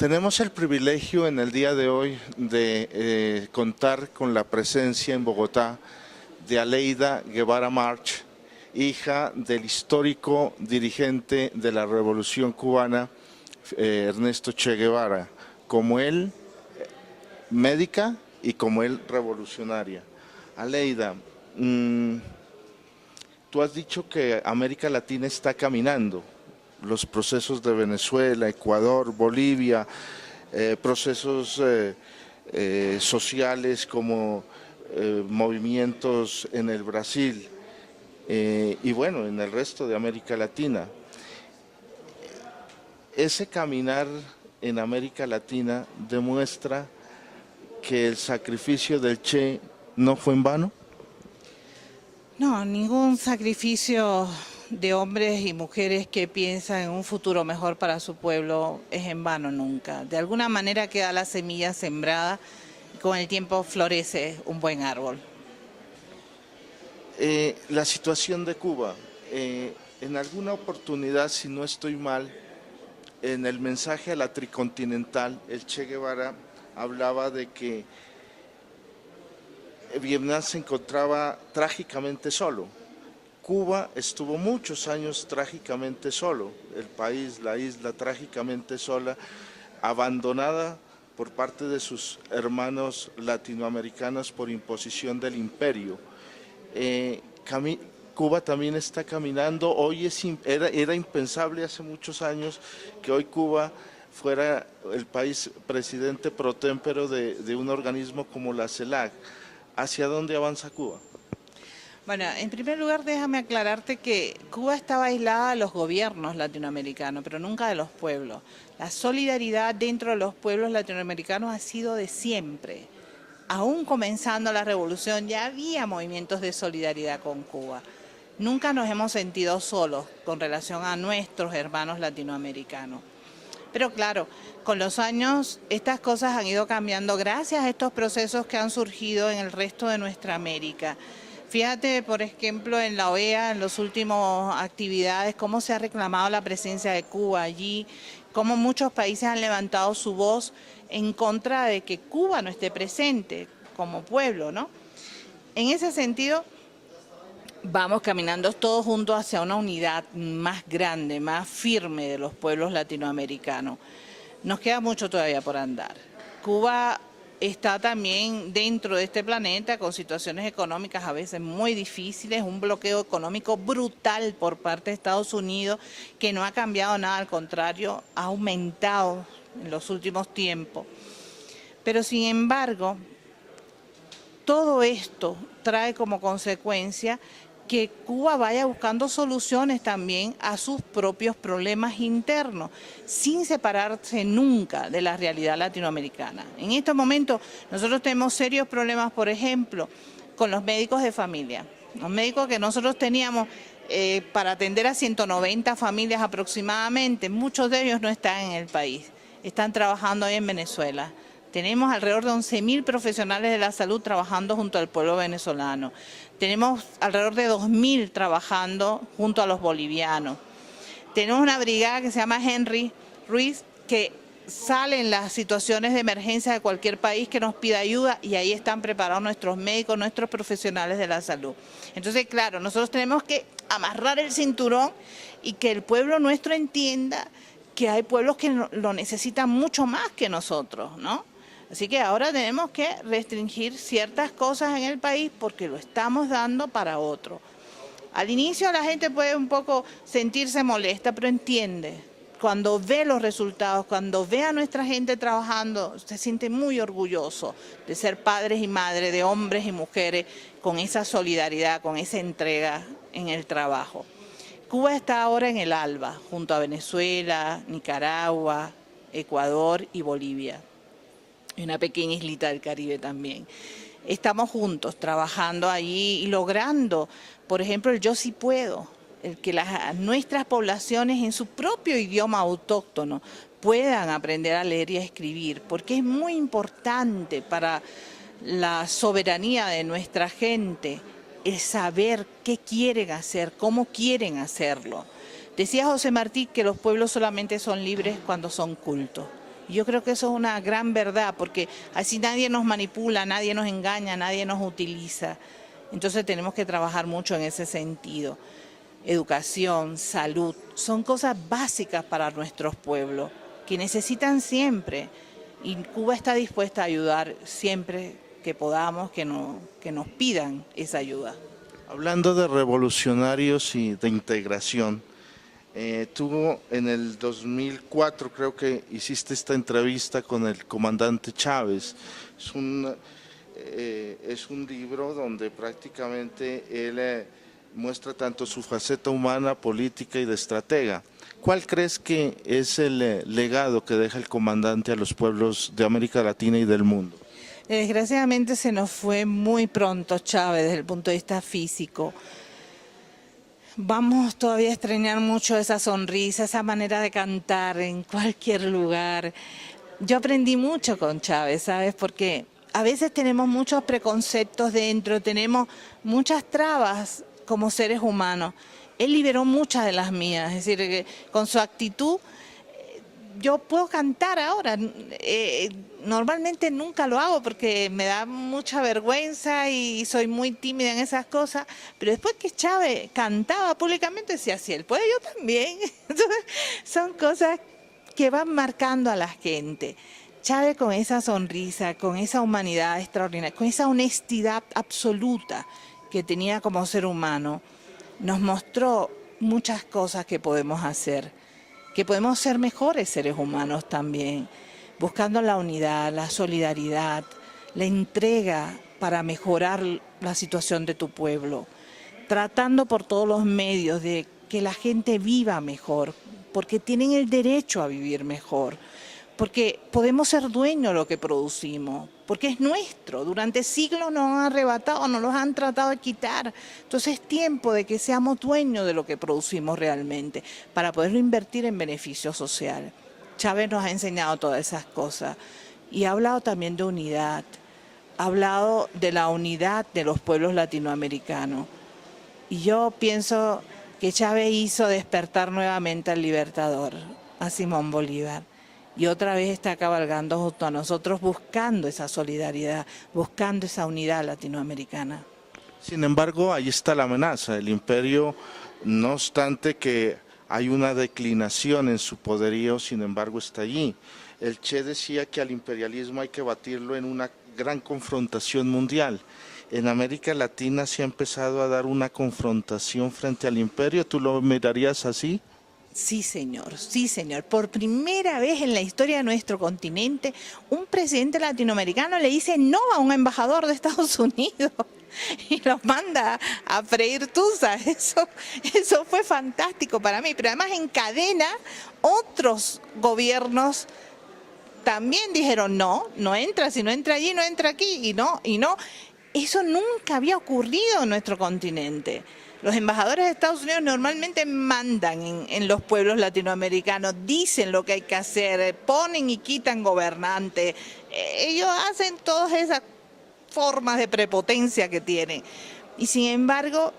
Tenemos el privilegio en el día de hoy de contar con la presencia en Bogotá de Aleida Guevara March, hija del histórico dirigente de la Revolución Cubana, Ernesto Che Guevara, como él médica y como él revolucionaria. Aleida, tú has dicho que América Latina está caminando. Los procesos de Venezuela, Ecuador, Bolivia, procesos sociales como movimientos en el Brasil y bueno, en el resto de América Latina. Ese caminar en América Latina demuestra que el sacrificio del Che no fue en vano. No, ningún sacrificio de hombres y mujeres que piensan en un futuro mejor para su pueblo es en vano nunca. De alguna manera queda la semilla sembrada y con el tiempo florece un buen árbol. La situación de Cuba, en alguna oportunidad, si no estoy mal, en el mensaje a la tricontinental, el Che Guevara hablaba de que Vietnam se encontraba trágicamente solo. Cuba estuvo muchos años trágicamente solo, el país, la isla trágicamente sola, abandonada por parte de sus hermanos latinoamericanos por imposición del imperio. Cuba también está caminando, hoy era impensable hace muchos años que hoy Cuba fuera el país presidente pro tempore de un organismo como la CELAC. ¿Hacia dónde avanza Cuba? Bueno, en primer lugar déjame aclararte que Cuba estaba aislada de los gobiernos latinoamericanos, pero nunca de los pueblos. La solidaridad dentro de los pueblos latinoamericanos ha sido de siempre. Aún comenzando la revolución ya había movimientos de solidaridad con Cuba. Nunca nos hemos sentido solos con relación a nuestros hermanos latinoamericanos. Pero claro, con los años estas cosas han ido cambiando gracias a estos procesos que han surgido en el resto de nuestra América. Fíjate, por ejemplo, en la OEA, en las últimas actividades, cómo se ha reclamado la presencia de Cuba allí, cómo muchos países han levantado su voz en contra de que Cuba no esté presente como pueblo, ¿no? En ese sentido, vamos caminando todos juntos hacia una unidad más grande, más firme de los pueblos latinoamericanos. Nos queda mucho todavía por andar. Cuba está también dentro de este planeta con situaciones económicas a veces muy difíciles, un bloqueo económico brutal por parte de Estados Unidos que no ha cambiado nada, al contrario, ha aumentado en los últimos tiempos. Pero sin embargo, todo esto trae como consecuencia que Cuba vaya buscando soluciones también a sus propios problemas internos, sin separarse nunca de la realidad latinoamericana. En estos momentos nosotros tenemos serios problemas, por ejemplo, con los médicos de familia. Los médicos que nosotros teníamos para atender a 190 familias aproximadamente, muchos de ellos no están en el país, están trabajando hoy en Venezuela. Tenemos alrededor de 11.000 profesionales de la salud trabajando junto al pueblo venezolano. Tenemos alrededor de 2.000 trabajando junto a los bolivianos. Tenemos una brigada que se llama Henry Ruiz, que sale en las situaciones de emergencia de cualquier país que nos pida ayuda y ahí están preparados nuestros médicos, nuestros profesionales de la salud. Entonces, claro, nosotros tenemos que amarrar el cinturón y que el pueblo nuestro entienda que hay pueblos que lo necesitan mucho más que nosotros, ¿no? Así que ahora tenemos que restringir ciertas cosas en el país porque lo estamos dando para otro. Al inicio la gente puede un poco sentirse molesta, pero entiende. Cuando ve los resultados, cuando ve a nuestra gente trabajando, se siente muy orgulloso de ser padres y madres, de hombres y mujeres, con esa solidaridad, con esa entrega en el trabajo. Cuba está ahora en el ALBA, junto a Venezuela, Nicaragua, Ecuador y Bolivia. Y una pequeña islita del Caribe también. Estamos juntos trabajando allí y logrando, por ejemplo, el Yo Sí Puedo, el que nuestras poblaciones en su propio idioma autóctono puedan aprender a leer y a escribir, porque es muy importante para la soberanía de nuestra gente el saber qué quieren hacer, cómo quieren hacerlo. Decía José Martí que los pueblos solamente son libres cuando son cultos. Y yo creo que eso es una gran verdad, porque así nadie nos manipula, nadie nos engaña, nadie nos utiliza. Entonces tenemos que trabajar mucho en ese sentido. Educación, salud, son cosas básicas para nuestros pueblos, que necesitan siempre. Y Cuba está dispuesta a ayudar siempre que podamos, que nos pidan esa ayuda. Hablando de revolucionarios y de integración, tú en el 2004 creo que hiciste esta entrevista con el comandante Chávez. Es un libro donde prácticamente él muestra tanto su faceta humana, política y de estratega. ¿Cuál crees que es el legado que deja el comandante a los pueblos de América Latina y del mundo? Desgraciadamente se nos fue muy pronto Chávez desde el punto de vista físico. Vamos todavía a extrañar mucho esa sonrisa, esa manera de cantar en cualquier lugar. Yo aprendí mucho con Chávez, ¿sabes? Porque a veces tenemos muchos preconceptos dentro, tenemos muchas trabas como seres humanos. Él liberó muchas de las mías, es decir, que con su actitud yo puedo cantar ahora. Normalmente nunca lo hago porque me da mucha vergüenza y soy muy tímida en esas cosas, pero después que Chávez cantaba públicamente decía, si él puede, yo también. Entonces, son cosas que van marcando a la gente. Chávez con esa sonrisa, con esa humanidad extraordinaria, con esa honestidad absoluta que tenía como ser humano, nos mostró muchas cosas que podemos hacer, que podemos ser mejores seres humanos también, buscando la unidad, la solidaridad, la entrega para mejorar la situación de tu pueblo, tratando por todos los medios de que la gente viva mejor, porque tienen el derecho a vivir mejor, porque podemos ser dueños de lo que producimos, porque es nuestro. Durante siglos nos han arrebatado, nos los han tratado de quitar. Entonces es tiempo de que seamos dueños de lo que producimos realmente, para poderlo invertir en beneficio social. Chávez nos ha enseñado todas esas cosas y ha hablado también de unidad, ha hablado de la unidad de los pueblos latinoamericanos. Y yo pienso que Chávez hizo despertar nuevamente al libertador, a Simón Bolívar. Y otra vez está cabalgando junto a nosotros buscando esa solidaridad, buscando esa unidad latinoamericana. Sin embargo, ahí está la amenaza. El imperio, no obstante que hay una declinación en su poderío, sin embargo está allí. El Che decía que al imperialismo hay que batirlo en una gran confrontación mundial. En América Latina se ha empezado a dar una confrontación frente al imperio. ¿Tú lo mirarías así? Sí, señor, sí, señor. Por primera vez en la historia de nuestro continente, un presidente latinoamericano le dice no a un embajador de Estados Unidos y los manda a freír tusa. Eso fue fantástico para mí, pero además encadena otros gobiernos también dijeron no, no entra, si no entra allí, no entra aquí, y no. Eso nunca había ocurrido en nuestro continente. Los embajadores de Estados Unidos normalmente mandan en los pueblos latinoamericanos, dicen lo que hay que hacer, ponen y quitan gobernantes. Ellos hacen todas esas formas de prepotencia que tienen. Y sin embargo,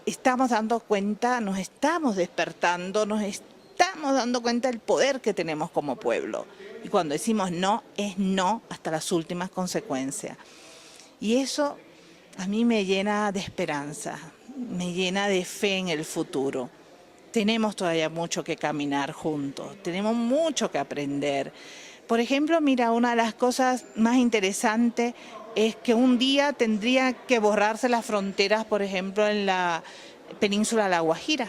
estamos dando cuenta, nos estamos despertando, nos estamos dando cuenta del poder que tenemos como pueblo. Y cuando decimos no, es no hasta las últimas consecuencias. Y eso a mí me llena de esperanza, me llena de fe en el futuro. Tenemos todavía mucho que caminar juntos, tenemos mucho que aprender. Por ejemplo, mira, una de las cosas más interesantes es que un día tendría que borrarse las fronteras, por ejemplo, en la península de La Guajira.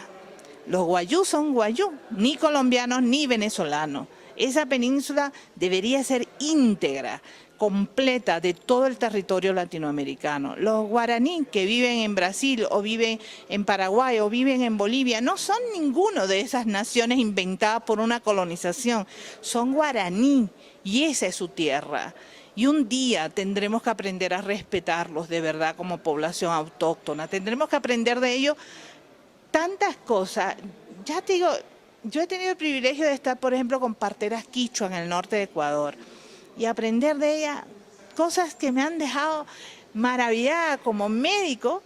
Los guayú son guayú, ni colombianos ni venezolanos. Esa península debería ser íntegra, completa de todo el territorio latinoamericano. Los guaraní que viven en Brasil o viven en Paraguay o viven en Bolivia no son ninguno de esas naciones inventadas por una colonización, son guaraní y esa es su tierra. Y un día tendremos que aprender a respetarlos de verdad como población autóctona, tendremos que aprender de ellos tantas cosas. Ya te digo, yo he tenido el privilegio de estar, por ejemplo, con parteras quichua en el norte de Ecuador y aprender de ellas cosas que me han dejado maravillada como médico.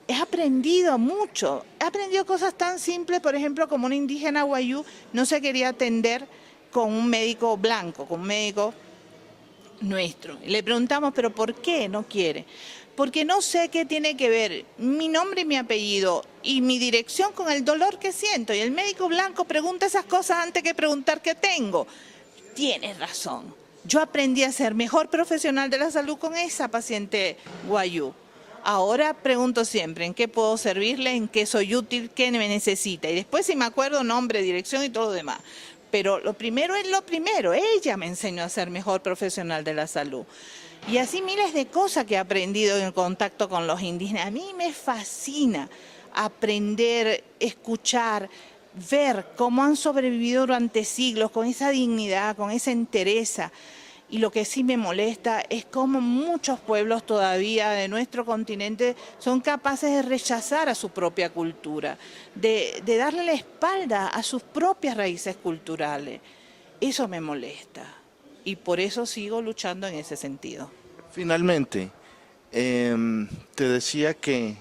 He aprendido mucho, he aprendido cosas tan simples, por ejemplo, como una indígena guayú no se quería atender con un médico blanco, con un médico nuestro. Y le preguntamos, ¿pero por qué no quiere? Porque no sé qué tiene que ver mi nombre y mi apellido y mi dirección con el dolor que siento. Y el médico blanco pregunta esas cosas antes que preguntar qué tengo. Tienes razón. Yo aprendí a ser mejor profesional de la salud con esa paciente guayú. Ahora pregunto siempre en qué puedo servirle, en qué soy útil, qué me necesita. Y después si me acuerdo nombre, dirección y todo lo demás. Pero lo primero es lo primero. Ella me enseñó a ser mejor profesional de la salud. Y así miles de cosas que he aprendido en contacto con los indígenas. A mí me fascina aprender, escuchar, ver cómo han sobrevivido durante siglos con esa dignidad, con esa entereza. Y lo que sí me molesta es cómo muchos pueblos todavía de nuestro continente son capaces de rechazar a su propia cultura, de darle la espalda a sus propias raíces culturales. Eso me molesta y por eso sigo luchando en ese sentido. Finalmente, te decía que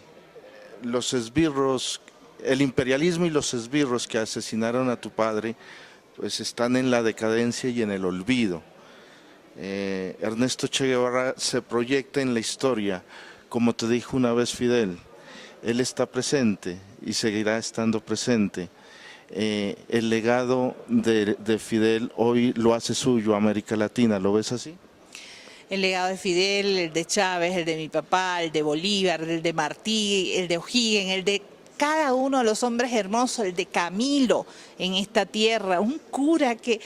los esbirros, el imperialismo y los esbirros que asesinaron a tu padre, pues están en la decadencia y en el olvido. Ernesto Che Guevara se proyecta en la historia, como te dijo una vez Fidel, él está presente y seguirá estando presente. El legado de Fidel hoy lo hace suyo América Latina, ¿lo ves así? El legado de Fidel, el de Chávez, el de mi papá, el de Bolívar, el de Martí, el de O'Higgins, el de cada uno de los hombres hermosos, el de Camilo en esta tierra, un cura que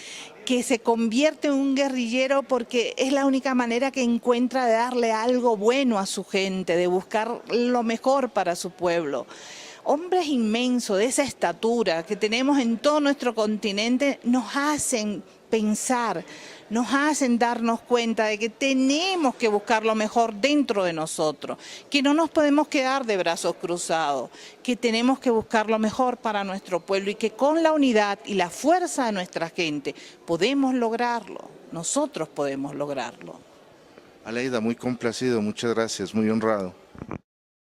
se convierte en un guerrillero porque es la única manera que encuentra de darle algo bueno a su gente, de buscar lo mejor para su pueblo. Hombres inmensos de esa estatura que tenemos en todo nuestro continente nos hacen pensar, nos hacen darnos cuenta de que tenemos que buscar lo mejor dentro de nosotros, que no nos podemos quedar de brazos cruzados, que tenemos que buscar lo mejor para nuestro pueblo y que con la unidad y la fuerza de nuestra gente podemos lograrlo, nosotros podemos lograrlo. Aleida, muy complacido, muchas gracias, muy honrado.